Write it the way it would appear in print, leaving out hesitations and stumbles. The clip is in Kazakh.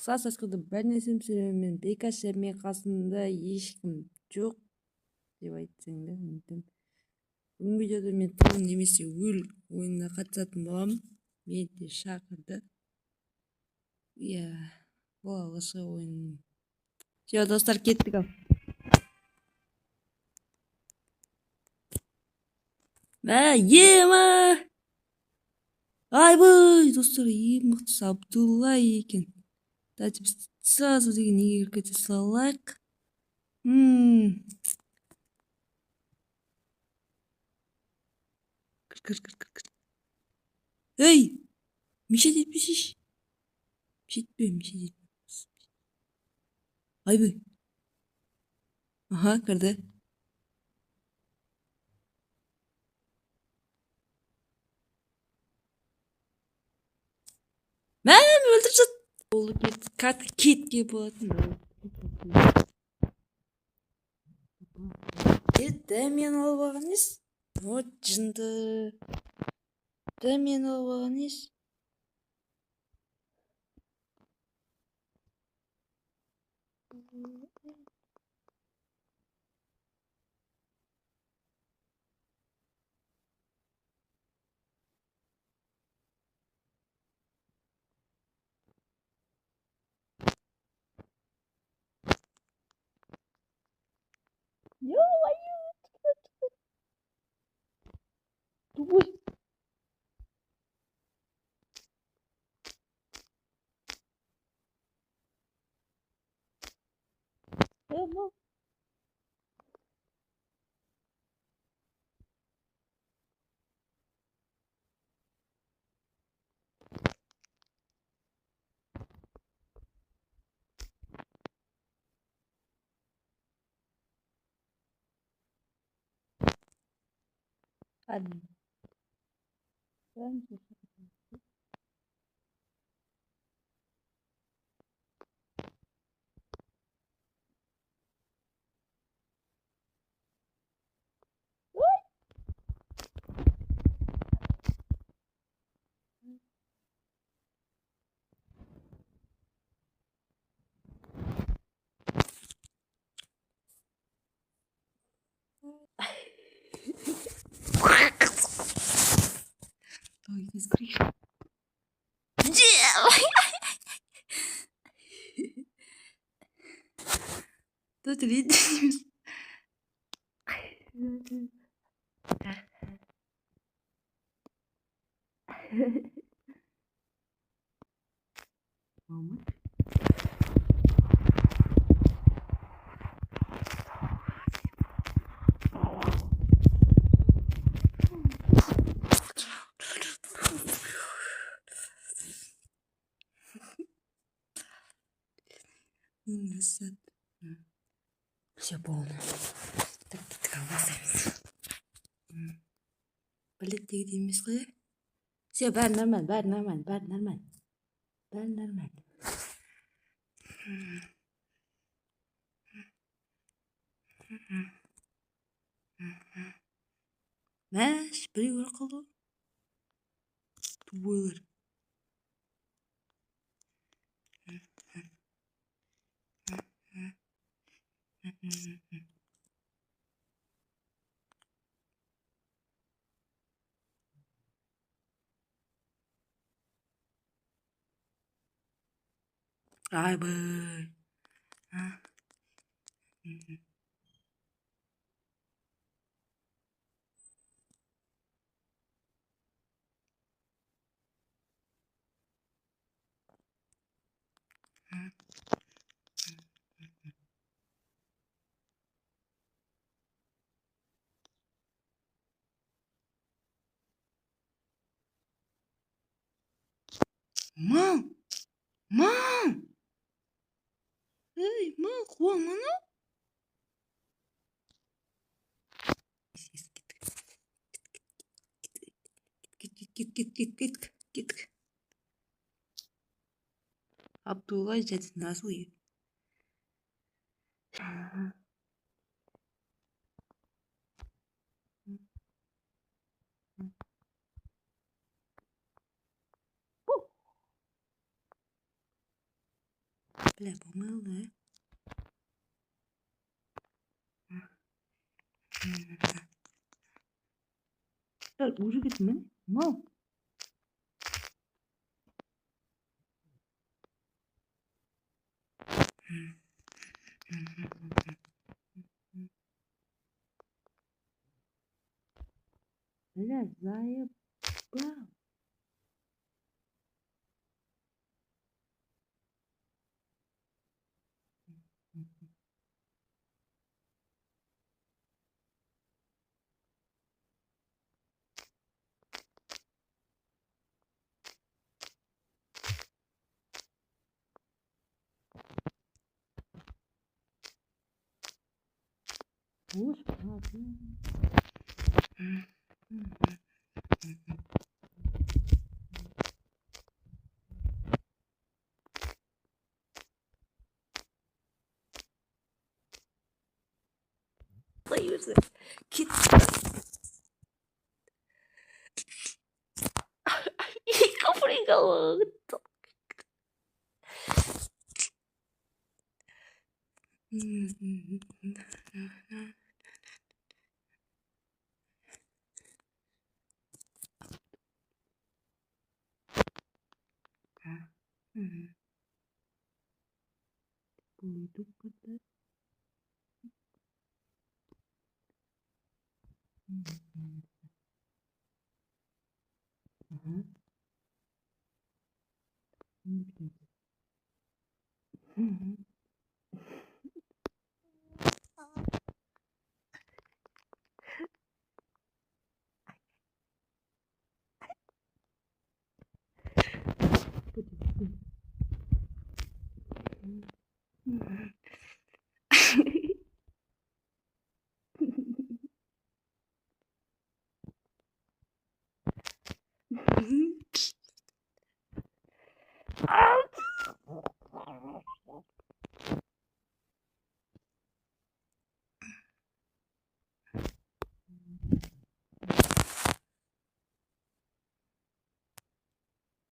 қысқасы ашқанда бір нәрсем сөйлеумен бекаш мен қасымда ешкім жоқ деп айтсаң да мүмкін. Бүгінгі видеода мен тыл немесе өл ойынына қатысатын боламын. Мені де шақырды. Иә, бұл алғашқы ойын. Все, достар, кеттік ал. Ема! Айбай, достар, ең мықтысы Абдулла екен. Давайте біз сразу деген неге кете салайық. Кір. Ей, мешет етпесейші. Мешет. Айбай. Аха, кірді. Мәм, өлтіріп жат. Ол картка кетке болатын. Дәмен алып алған ес. Вот жынды. Дәмен алып алған ес. Тупой. Hadi. Ой, не скричь. Тут видишь? Мама. Насад. Все полно. Так, калмасамыз. Білеттегі емес қой. Все, бәрі нормально. Мәш, біреу қалды. Тубойлар. Айбай. Мам! Ей, мам, қуамана? Кеттік. Абдулла жәді насыл ет. Бля, помыло, уже кетті мал. Бля, заебал. Господи. Союзы. Кит. Иго приколоться. Пойду катать. Ага.